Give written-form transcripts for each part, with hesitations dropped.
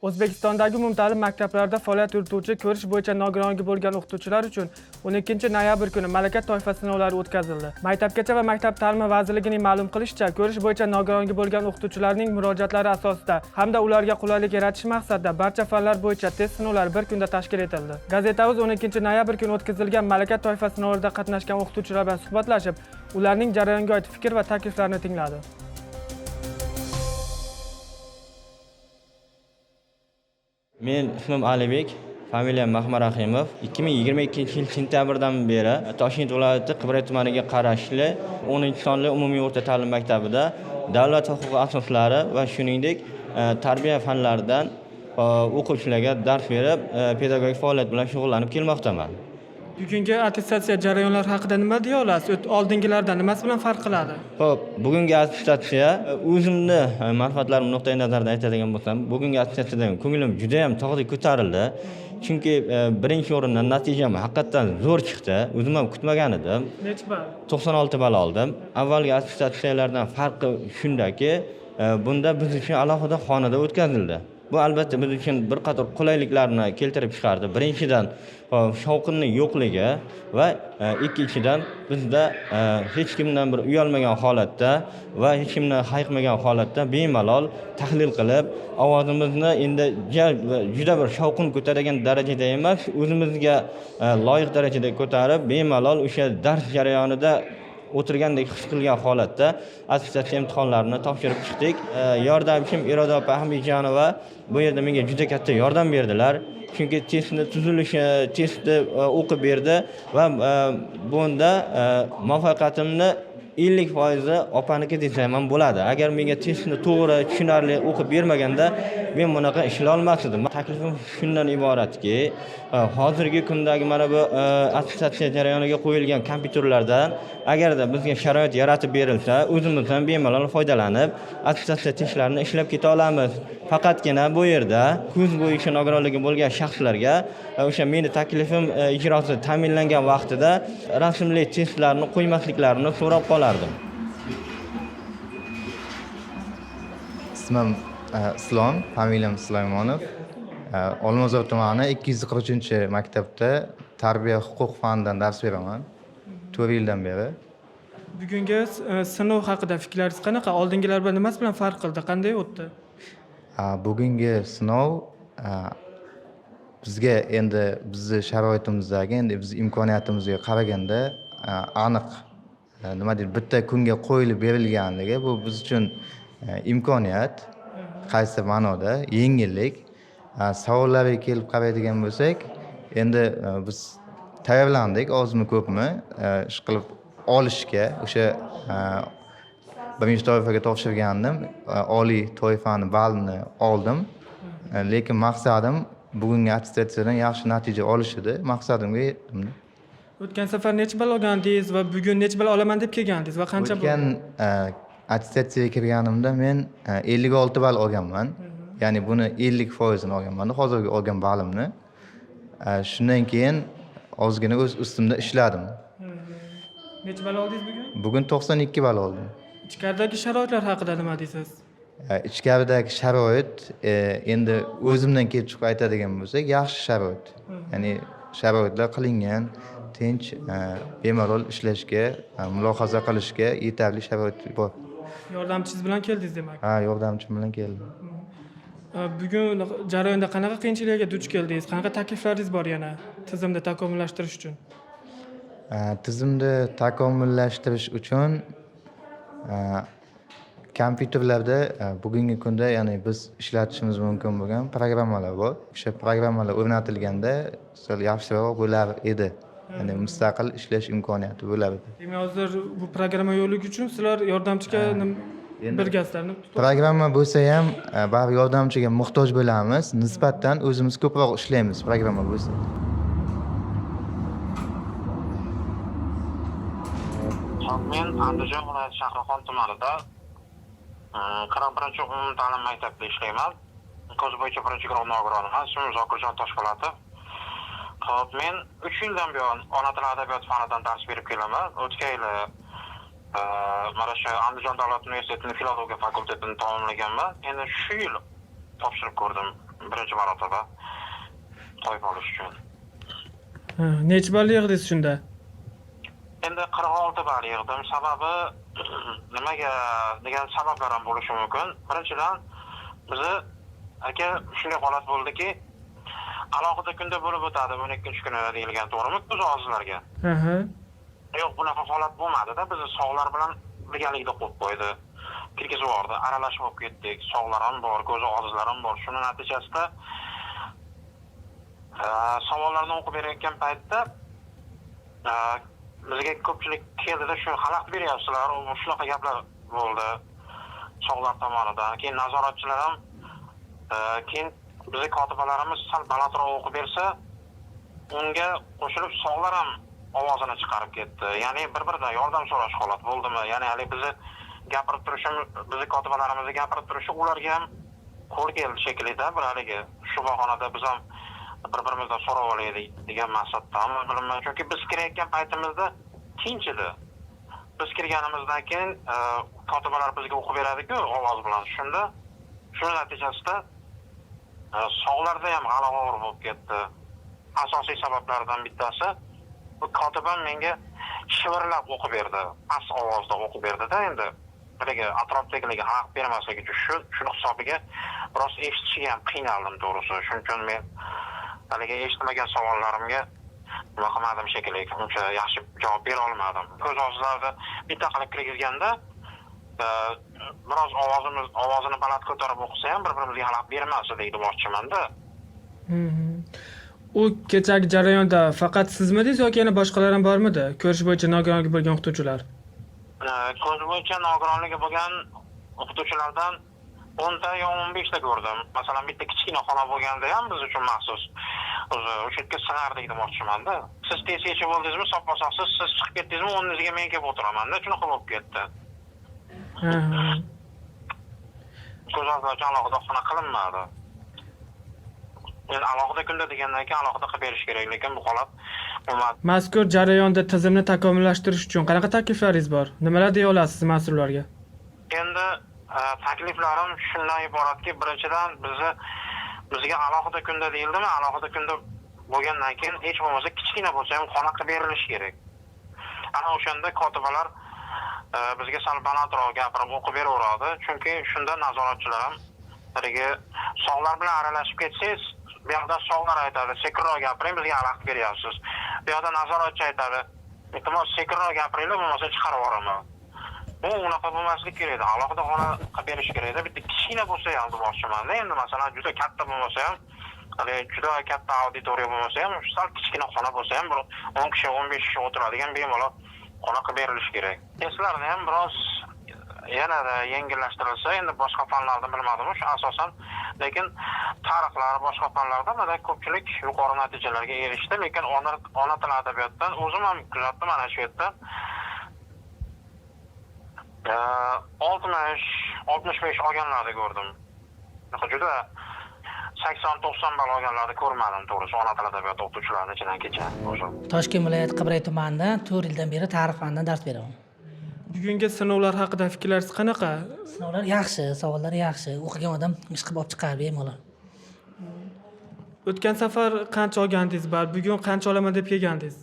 O'zbekistondagi umumta'lim maktablarida faoliyat yurituvchi ko'rish bo'yicha nogironligi bo'lgan o'qituvchilar uchun 12 noyabr kuni malaka toifa sinovlari o'tkazildi. Maktabgacha va maktab ta'limi vazirligining ma'lum qilishicha, ko'rish bo'yicha nogironligi bo'lgan o'qituvchilarning murojaatlari asosida hamda ularga qulaylik yaratish maqsadida barcha fanlar bo'yicha test sinovlari bir kunda tashkil etildi. Gazeta.uz 12 noyabr kuni o'tkazilgan malaka toifa sinovlarida qatnashgan o'qituvchilar bilan suhbatlashib, ularning jarayonga oid fikr va takliflarini tingladi. Men ismim Alibek, familiyam Mahmarahimov. 2022 yil sentyabrdan beri Toshkent viloyati Qibray tumaniga qarashli 10-sonli umumiy o'rta ta'lim maktabida davlat huquqi asoslari va shuningdek tarbiya fanlaridan o'quvchilarga dars berib, pedagogik faoliyat bilan shug'ullanib kelmoqdaman. Bugungi attestatsiya jarayonlari haqida nima deya olasiz? Oldingilardan nimasi bilan farq qiladi? Xo'p, bugungi attestatsiya o'zimni manfaatlarim nuqtai nazaridan aytadigan bo'lsam, bugungi attestatsiyadan ko'nglim juda ham tog'dek ko'tarildi. Chunki birinchi o'rindan natijam haqiqatan zo'r chiqdi. O'zim ham kutmagan edim. Necha ball? 96 ball oldim. Avvalgi attestatsiyalardan farqi shundaki, bunda biz uchun alohida xonada o'tkazildi. Bu albatta biz uchun bir qator qulayliklarni keltirib chiqardi. Birinchidan shovqinning yo'qligi va ikkinchidan bizda hech kimdan bir uyalmagan holatda va hech kimdan hayiqmagan holatda bemalol tahlil qilib, ovozimizni endi juda bir shovqin ko'taradigan darajada emas, o'zimizga loyiq darajada ko'tarib, bemalol o'sha dars jarayonida o'tirgandek his qilgan holatda attestatsiya imtihonlarini topshirib chiqdik. Yordamchim Iroda opa Ahmedjonova bu yerda menga juda katta yordam berdilar. Chunki testni tuzilishi, testni o'qib berdi va bunda muvaffaqiyatimni 50% opaniki desam ham bo'ladi. Agar menga testni to'g'ri, tushunarli o'qib bermaganda men bunaqa ishlay olmas edim. Taklifim shundan iboratki, hozirgi kundagi mana bu attestatsiya jarayoniga qo'yilgan kompyuterlardan agarda bizga sharoit yaratib berilsa, o'zimiz ham bemalol foydalanib, attestatsiya testlarini ishlab keta olamiz. Faqatgina bu yerda ko'z bo'yicha nogironligi bo'lgan shaxslarga o'sha meni taklifim ijrosi ta'minlangan vaqtida rasmli testlarni qo'ymasliklarini so'rab qolardim. Ismim Islom, familiyam Sulaymonov. Olmazor tumani 243-maktabda tarbiya huquq fanidan dars beraman. 4 yildan beri. Bugungi sinov haqida fikrlaringiz qanaqa? Oldingilar bilan nimasi bilan farq qildi? Qanday o'tdi? Bugungi sinov bizga endi bizni sharoitimizdagi, endi biz imkoniyatimizga qaraganda aniq nima deydi, bitta kunga qo'yilib berilganligi bu biz uchun imkoniyat, qaysi ma'noda yengillik. Savollarga kelib qaraydigan bo'lsak, endi biz tayyorlandik, ozmi ko'pmi ish qilib olishga. O'sha birinchi toifaga topshirgandim, oliy toifani ballini oldim. Lekin maqsadim bugungi attestatsiyadan yaxshi natija olish edi. Maqsadimga yetdim. O'tgan safar necha ball olgandingiz va bugun necha ball olaman deb kelgandingiz va qancha ball? O'tgan attestatsiyaga kirganimda men 56 ball olganman. Ya'ni buni 50% olganman, hozirgi olgan ballimni. Shundan keyin ozgina o'z ustimda ishladim. Necha ball oldingiz bugun? Bugun 92 ball oldim. Ichkaridagi sharoitlar haqida nima deysiz? Ichkaridagi sharoit endi o'zimdan kelib chiqib aytadigan bo'lsak, yaxshi sharoit. Ya'ni sharoitlar qilingan, tinch, bemalol ishlashga, mulohaza qilishga yetarli sharoit bor. Yordamchingiz bilan keldingiz demak. Ha, yordamchim bilan keldim. Bugun jarayonda qanaqa qiyinchiliklarga duch keldingiz? Qanaqa takliflaringiz bor yana tizimni takomillashtirish uchun? Tizimni takomillashtirish uchun kompyuterlarda bugungi kunda ya'ni biz ishlatishimiz mumkin bo'lgan programmalar bor. O'sha programmalar o'rnatilganda sal yaxshiroq bo'lar edi. Ya'ni mustaqil ishlash imkoniyati bo'lar edi. Demak, hozir bu programma yo'lligi uchun sizlar yordamchiga birgasizlarmi? Programma bo'lsa ham baribir yordamchiga muhtoj bo'lamiz. Nisbatan o'zimiz ko'proq ishlaymiz programma bo'lsa. Men Andijon viloyati Shahrixon tumanida 41 umumta'lim maktabda ishlayman. Ko'z bo'yicha birinchi guruh nogironman. Ismim Zokirjon Toshpo'latov. Xo'p, men 3 yildan buyon ona tili adabiyot fanidan dars berib kelaman. O'tgan yili mana shu Andijon davlat universitetining filologiya fakultetini tamomlaganman. Endi shu yil topshirib ko'rdim birinchi marotaba toyfa olish uchun. Necha ball yig'dingiz shunda? Endi 46 ball yig'dim. Sababi nimaga degan sabablar ham bo'lishi mumkin. Birinchidan bizni aka shunday holat bo'ldiki, alohida kunda bo'lib o'tadi 12-kuni deyilgan, to'g'rimi? Ko'z og'izlarga. Yo'q, bunaqa holat bo'lmadi-da. Bizni sog'lar bilan birgalikda qo'yib qo'ydi. Kirgizib yubordi, aralashib olib ketdik. Sog'lar ham bor, ko'z og'izlar ham bor. Shuning natijasida savollarni o'qib berayotgan paytda bizga ko'pchilik keldida shu xalaqit beryapsizlar, shunaqa gaplar bo'ldi sog'lar tomonidan. Keyin nazoratchilar ham keyin bizning kotibalarimiz sal balandroq o'qib bersa, unga qo'shilib sog'lar ham ovozini chiqarib ketdi. Ya'ni bir-biridan yordam so'rash holat bo'ldimi? Ya'ni hali bizni gapirib turishimiz, bizning kotibalarimizni gapirib turishi ularga ham qo'l keldi shekilli-da, bir haligi shu bahonada biz ham bir-birimizdan so'rab olaylik degan maqsaddan bilmayman. Chunki biz kirayotgan paytimizda tinch edi. Biz kirganimizdan keyin kotibalar bizga o'qib beradi-ku ovoz bilan. Shunda shu natijasida sog'larda ham g'alaba bo'lib ketdi. Asosiy sabablardan bittasi bu kotibam menga shivirlab o'qib berdi. Past ovozda o'qib berdi-da endi. Birga atrofdagilarga xalaqit bermasligi uchun shuni hisobiga biroz eshitishga ham qiynaldim to'g'risi. Shuning uchun men haligi eshitmagan savollarimga nima qilmadim shekilli, uncha yaxshi javob bera olmadim. Ko'z og'izlarida bitta qilib kirgizganda biroz ovozini baland ko'tarib o'qisa ham bir-birimizga xalaqit bermas edi demoqchiman-da. U kechagi jarayonda faqat sizmidingiz yoki yana boshqalar ham bormidi? Ko'rish bo'yicha nogironligi bo'lgan o'qituvchilar. Ko'rish bo'yicha nogironligi bo'lgan o'qituvchilardan 10 ta yo 15 ta ko'rdim. Masalan, bitta kichkina xona bo'lganda ham biz uchun maxsus o'sha yerga sinardik demoqchiman-da. Siz tez bo'ldingizmi, soppa-sog'siz siz chiqib ketdingizmi, o'rningizga men kelib o'tiraman-da, shunaqa bo'lib ketdi. Ko'zlarga alohida xona qilinmadi. Endi alohida kunda degandan keyin alohida qilib berish kerak, lekin bu holat bo'lmadi. Mazkur jarayonda tizimni takomillashtirish uchun qanaqa takliflaringiz bor? Nimalar deya olasiz mas'ullarga? Endi takliflarim shundan iboratki, birinchidan bizga alohida kunda deyildimi, alohida kunda bo'lgandan keyin hech bo'lmasa kichkina bo'lsa ham xona qilib berilishi kerak. Ana o'shanda kotibalar bizga sal balandroq gapirib o'qib beraveradi, chunki shunda nazoratchilar ham birga sog'lar bilan aralashib ketsangiz, bu yoqda sog'lar aytadi, sekinroq gapiring, bizga xalaqit beryapsiz. Bu yoqda nazoratchi aytadi, iltimos sekinroq gapiringlar, bo'lmasa chiqarib yuboraman. Bu unaqa bo'lmasligi kerak. Alohida xona qilib berish kerak. Bitta kichkina bo'lsa ham demoqchiman-da. Endi masalan juda katta bo'lmasa ham, hali juda katta auditoriya bo'lmasa ham, sal kichkina xona bo'lsa ham, bir 10 kishi, 15 kishi o'tiradigan bemalol xona qilib berilishi kerak. Testlarni ham biroz yanada yengillashtirilsa, endi boshqa fanlarni bilmadim, shu asosan, lekin tarixlar, boshqa fanlarda mana ko'pchilik yuqori natijalarga erishdi, lekin ona tili adabiyotdan o'zim ham kuzatdim mana shu yerda 60-65 olganlarni ko'rdim. Juda 80-90 ball olganlarni ko'rmadim to'g'risi, ona tili adabiyoti o'qituvchilarining ichidan kecha o'zim. Toshkent viloyati Qibray tumanida 4 yildan beri tarix fanidan dars beraman. Bugungi sinovlar haqida fikrlaringiz qanaqa? Sinovlar yaxshi, savollar yaxshi. O'qigan odam ish qilib olib chiqarib bemalol. O'tgan safar qancha olgandingiz, bugun qancha olaman deb kelgandingiz?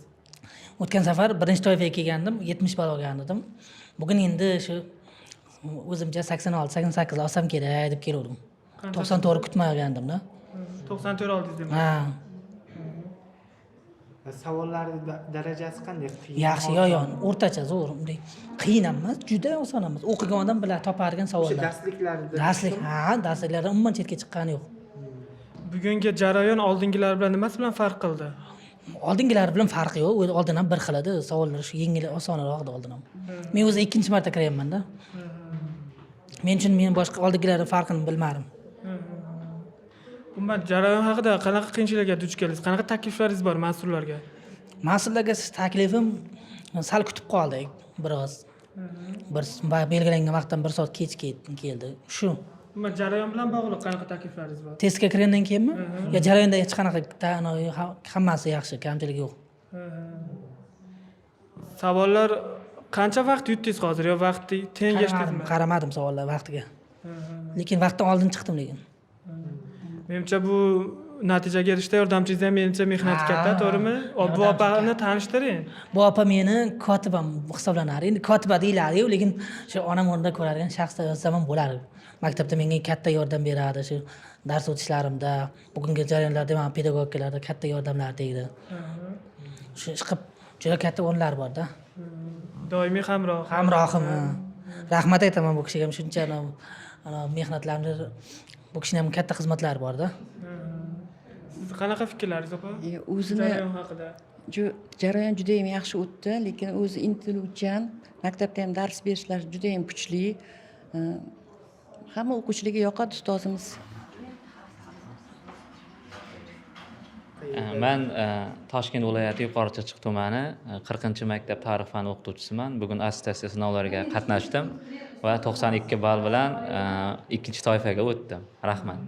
O'tgan safar birinchi toifaga kelgandim, 70 ball olgan edim. Bugun endi shu o'zimcha 86-88 olsam kerak deb keldim. 94 kutmay olgandim-da. 94 oldingiz demak. Ha. Savollar darajasi qanday? Yaxshi, o'rtacha, zo'r, bunday qiyin emas, juda oson emas. O'qigan odam bilan topargan savollar. Darsliklardan umuman chetga chiqqani yo'q. Bugungi jarayon oldingilar bilan nimasi bilan farq qildi? Oldingilar bilan farqi yo'q. Oldin ham bir xil edi, savollar shu yengil, osonroq edi oldin ham. Men o'zi ikkinchi marta kiryapman-da. Men uchun boshqa oldingilarning farqini bilmadim. Umuman jarayon haqida qanaqa qiyinchiliklarga duch keldingiz? Qanaqa takliflaringiz bor mas'ullarga? Mas'ullarga taklifim sal kutib qoldik biroz. Bir belgilangan vaqtdan 1 soat kech keldi. Shu. Umuman jarayon bilan bog'liq qanaqa takliflaringiz bor? Testga kirgandan keyinmi? Yo jarayonda hech qanaqa hammasi yaxshi, kamchilik yo'q. Savollar qancha vaqt yutdingiz hozir yo vaqtni tengashdingizmi? Qaramadim savollar vaqtiga. Lekin vaqtdan oldin chiqdim lekin. Menimcha bu natijaga erishishda yordamchingiz ham menimcha mehnati katta, to'g'rimi? Bu opani tanishtiring. Bu opa meni kotibam hisoblanar. Endi kotiba deyiladi-yu, lekin shu onam o'rnida ko'radigan shaxsda yozsam ham bo'lardi. Maktabda menga katta yordam beradi, shu dars o'tishlarimda, bugungi jarayonlarda ham pedagogikalarda katta yordamlar tegdi. Shu ish qilib juda katta o'rinlar bor-da. Doimiy hamroh. Hamrohim. Rahmat aytaman bu kishiga ham shuncha mehnatlarni bu kishining ham katta xizmatlari bor-da. Siz qanaqa fikrlaringiz opa? O'zini Jarayon haqida. jarayon juda ham yaxshi o'tdi, lekin o'zi intiluvchan, maktabda ham dars berishlar juda ham kuchli. Hamma o'quvchilarga yoqadi ustozimiz. Men Toshkent viloyati Yuqori Chirchiq tumani 40-maktab tarix fani o'qituvchisiman. Bugun attestatsiya sinovlariga qatnashdim va 92 ball bilan ikkinchi toifaga o'tdim. Rahmat.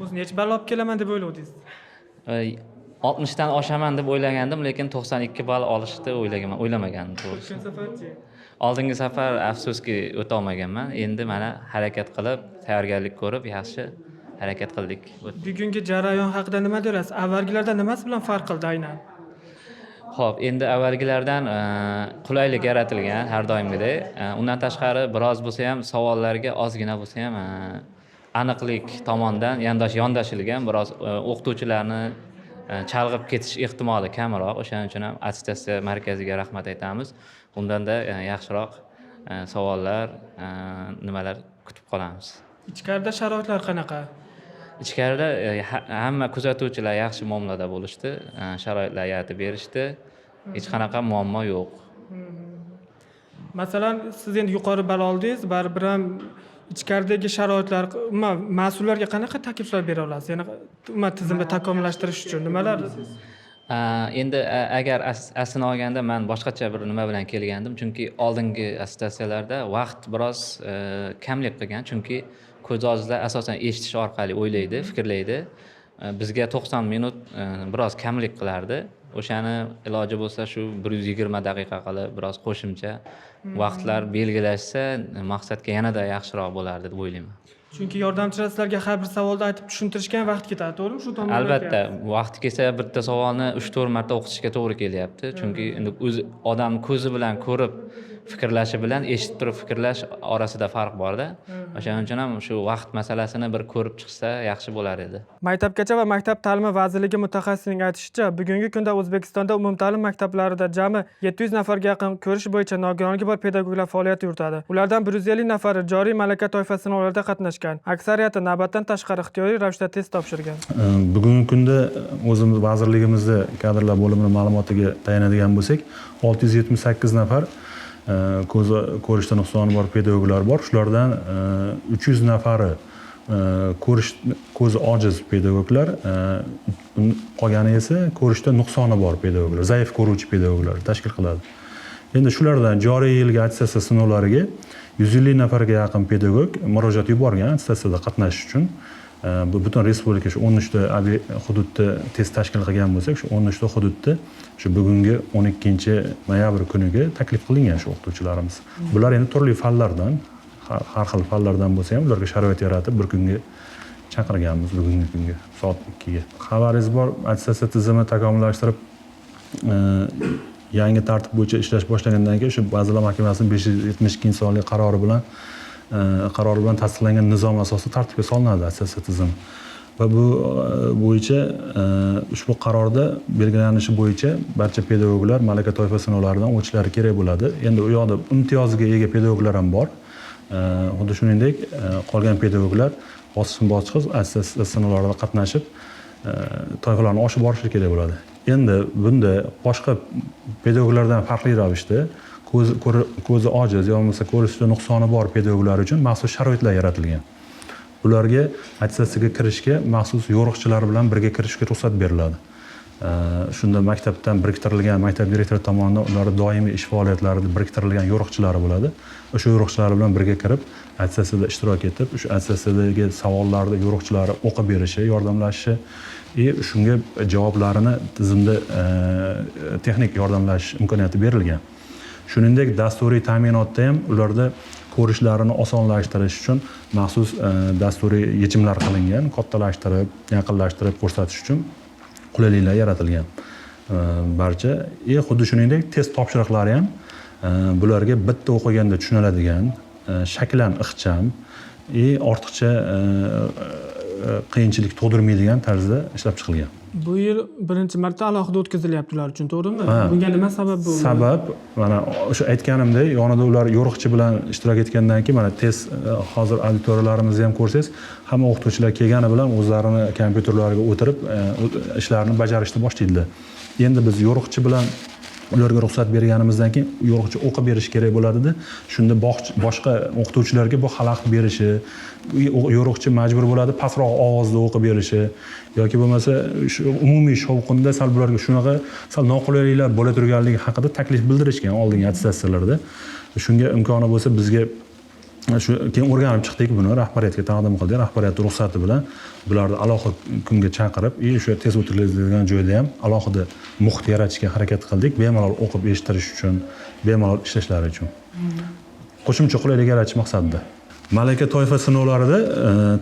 O'zi necha ball olib kelaman deb o'ylovdingiz? 60 dan oshaman deb o'ylagandim, lekin 92 ball olishni o'ylamagandim to'g'risi. O'tgan safarchi. Oldingi safar afsuski o'ta olmaganman. Endi mana harakat qilib, tayyorgarlik ko'rib, yaxshi harakat qildik. Bugungi jarayon haqida nima deysiz? Avvalgilardan nimasi bilan farq qildi aynan? Xo'p, endi avvalgilardan qulaylik yaratilgan har doimgidek. Undan tashqari biroz bo'lsa ham savollarga ozgina bo'lsa ham aniqlik tomonidan yondashilgan, biroz o'qituvchilarni chalg'ib ketish ehtimoli kamroq. O'shaning uchun ham attestatsiya markaziga rahmat aytamiz. Undanda yaxshiroq savollar, nimalar kutib qolamiz. Ichkarida sharoitlar qanaqa? Ichkarida hamma kuzatuvchilar yaxshi muomalada bo'lishdi, sharoitlar yaratib berishdi. Hech qanaqa muammo yo'q. Masalan, siz endi yuqori ball oldingiz, baribir ham ichkaridagi sharoitlar, mas'ullarga qanaqa takliflar bera olasiz? Yana tizimni takomillashtirish uchun nimalar? Endi agar aslini olganda men boshqacha bir nima bilan kelgandim, chunki oldingi attestatsiyalarda vaqt biroz kamlik qilgan, chunki ko'zozlar asosan eshitish orqali o'ylaydi, fikrlaydi. Bizga 90 minut biroz kamlik qilardi. O'shani iloji bo'lsa shu 120 daqiqa qilib biroz qo'shimcha vaqtlar belgilashsa, maqsadga yanada yaxshiroq bo'lardi deb o'ylayman. Chunki yordamchilar sizlarga har bir savolda aytib tushuntirishgan vaqt ketadi, to'g'rimi? Shu tomondan. Albatta, vaqt kelsa bitta savolni 3-4 marta o'qitishga to'g'ri kelyapti. Chunki endi o'zi odam ko'zi bilan ko'rib fikrlashi bilan eshitib turib fikrlash orasida farq bor-da. O'shaning uchun ham shu vaqt masalasini bir ko'rib chiqsa yaxshi bo'lar edi. Maktabgacha va maktab ta'limi vazirligi mutaxassisining aytishicha, bugungi kunda O'zbekistonda umumta'lim maktablarida jami 700 nafarga yaqin ko'rish bo'yicha nogironligi bor pedagoglar faoliyat yuritadi. Ulardan 150 nafari joriy malaka toifa sinovlarida qatnashgan. Aksariyati navbatdan tashqari ixtiyoriy ravishda test topshirgan. Bugungi kunda o'zimiz vazirligimizda kadrlar bo'limining ma'lumotiga tayanadigan bo'lsak, 678 nafar ko'rishda nuqsoni bor pedagoglar bor. Shulardan 300 nafari ko'zi ojiz pedagoglar, qolgani esa ko'rishda nuqsoni bor pedagoglar, zaif ko'ruvchi pedagoglar tashkil qiladi. Endi shulardan joriy yilgi attestatsiya sinovlariga 150 nafarga yaqin pedagog murojaat yuborgan attestatsiyada qatnashish uchun. Bu butun respublika shu 13 ta hududda test tashkil qilgan bo'lsak, shu 13 ta hududda shu bugungi 12-noyabr kuniga taklif qilingan shu o'qituvchilarimiz. Bular endi turli fanlardan, har xil fanlardan bo'lsa ham ularga sharoit yaratib bir kunga chaqirganmiz bugungi kunga soat 2 ga. Xabaringiz bor, attestatsiya tizimini takomillashtirib yangi tartib bo'yicha ishlash boshlagandan keyin shu Vazirlar Mahkamasining 572-sonli qarori bilan tasdiqlangan nizom asosida tartibga solinadi attestatsiya tizimi. Va bu bo'yicha ushbu qarorda belgilanishi bo'yicha barcha pedagoglar malaka toifa sinovlaridan o'tishlari kerak bo'ladi. Endi u yoqda imtiyozga ega pedagoglar ham bor. Xuddi shuningdek, qolgan pedagoglar bosqichma-bosqich attestatsiya sinovlarida qatnashib, toifalarni oshib borishi kerak bo'ladi. Endi bunda boshqa pedagoglardan farqli ravishda ko'zi ojiz yoki ko'rishda nuqsoni bor pedagoglar uchun maxsus sharoitlar yaratilgan. Ularga attestatsiyaga kirishga maxsus yo'riqchilar bilan birga kirishga ruxsat beriladi. Shunda maktabdan biriktirilgan, maktab direktori tomonidan ularning doimiy ish faoliyatlarida biriktirilgan yo'riqchilari bo'ladi. O'sha yo'riqchilar bilan birga kirib, attestatsiyada ishtirok etib, o'sha attestatsiyadagi savollarni yo'riqchilari o'qib berishi, yordamlashishi shunga javoblarini tizimda texnik yordamlash imkoniyati berilgan. Shuningdek, dasturiy ta'minotda ham ularda ko'rishlarini osonlashtirish uchun maxsus dasturiy yechimlar qilingan, kattalashtirib, yaqinlashtirib ko'rsatish uchun qulayliklar yaratilgan. Barcha xuddi shuningdek test topshiriqlari ham bularga bitta o'qiganda tushuniladigan, shaklan ixcham, ortiqcha qiyinchilik tug'dirmaydigan tarzda ishlab chiqilgan. Bu yil birinchi marta alohida o'tkazilyapti ular uchun, to'g'rimi? Bunga nima sabab bo'ldi? Sabab mana o'sha aytganimdek, yonida ular yo'riqchi bilan ishtirok etgandan keyin mana test hozir auditoriyalarimizni ham ko'rsangiz, hamma o'qituvchilar kelgani bilan o'zlarini kompyuterlariga o'tirib ishlarni bajarishni boshlaydilar. Endi biz yo'riqchi bilan ularga ruxsat berganimizdan keyin yo'riqchi o'qib berish kerak bo'ladida, shunda boshqa o'qituvchilarga bu xalaqit berishi, yo'riqchi majbur bo'ladi pastroq ovozda o'qib berishi yoki bo'lmasa umumiy shovqinda sal bularga shunaqa sal noqulayliklar bo'la turganligi haqida taklif bildirishgan oldingi attestatsiyalarda. Shunga imkoni bo'lsa bizga shu keyin o'rganib chiqdik, buni rahbariyatga taqdim qildik. Rahbariyat ruxsati bilan bularni alohida kunga chaqirib, o'sha tez o'tkaziladigan joyda ham alohida muhit yaratishga harakat qildik, bemalol o'qib eshittirish uchun, bemalol ishlashlari uchun. Qo'shimcha qulaylik yaratish maqsadida. Malaka toifa sinovlarida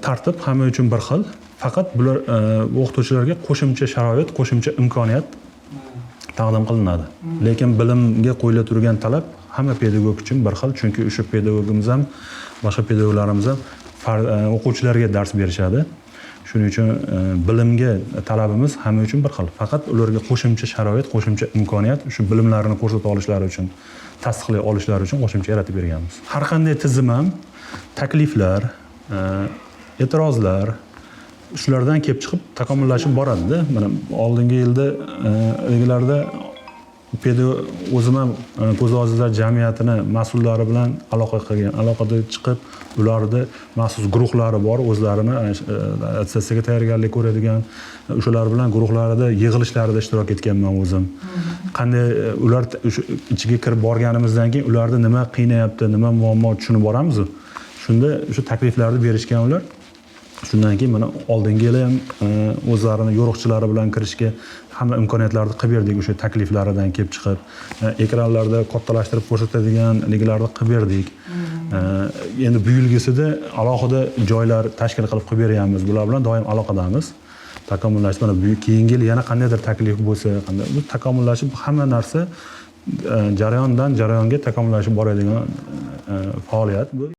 tartib hamma uchun bir xil, faqat bular o'qituvchilarga qo'shimcha sharoit, qo'shimcha imkoniyat taqdim qilinadi. Lekin bilimga qo'yila turgan talab hamma pedagog uchun bir xil, chunki o'sha pedagogimiz ham, boshqa pedagoglarimiz ham o'quvchilarga dars berishadi. Shuning uchun bilimga talabimiz hamma uchun bir xil. Faqat ularga qo'shimcha sharoit, qo'shimcha imkoniyat, shu bilimlarini ko'rsata olishlari uchun, tasdiqlay olishlari uchun qo'shimcha yaratib berganmiz. Har qanday tizim ham takliflar, e'tirozlar shulardan kelib chiqib takomillashib boradi-da. Mana oldingi yilda ilgarilarda o'zim ham ko'z ojizlar jamiyatini mas'ullari bilan aloqada chiqib, ularni maxsus guruhlari bor, o'zlarini attestatsiyaga tayyorgarlik ko'radigan, o'shalar bilan guruhlarida yig'ilishlarda ishtirok etganman o'zim. Qanday ular ichiga kirib borganimizdan keyin ularni nima qiynayapti, nima muammo tushunib boramiz. Shunda o'sha takliflarni berishgan ular. Shundan keyin mana oldingi yil ham o'zlarini yo'riqchilari bilan kirishga hamma imkoniyatlarni qilib berdik, o'sha takliflaridan kelib chiqib, ekranlarda kattalashtirib ko'rsatadiganliklarni qilib berdik. Endi bu yilgisida alohida joylar tashkil qilib beryapmiz. Bular bilan doim aloqadamiz. Takomillashib, mana keyingi yil yana qandaydir taklif bo'lsa, bu takomillashib hamma narsa jarayondan jarayonga takomillashib boradigan faoliyat bu.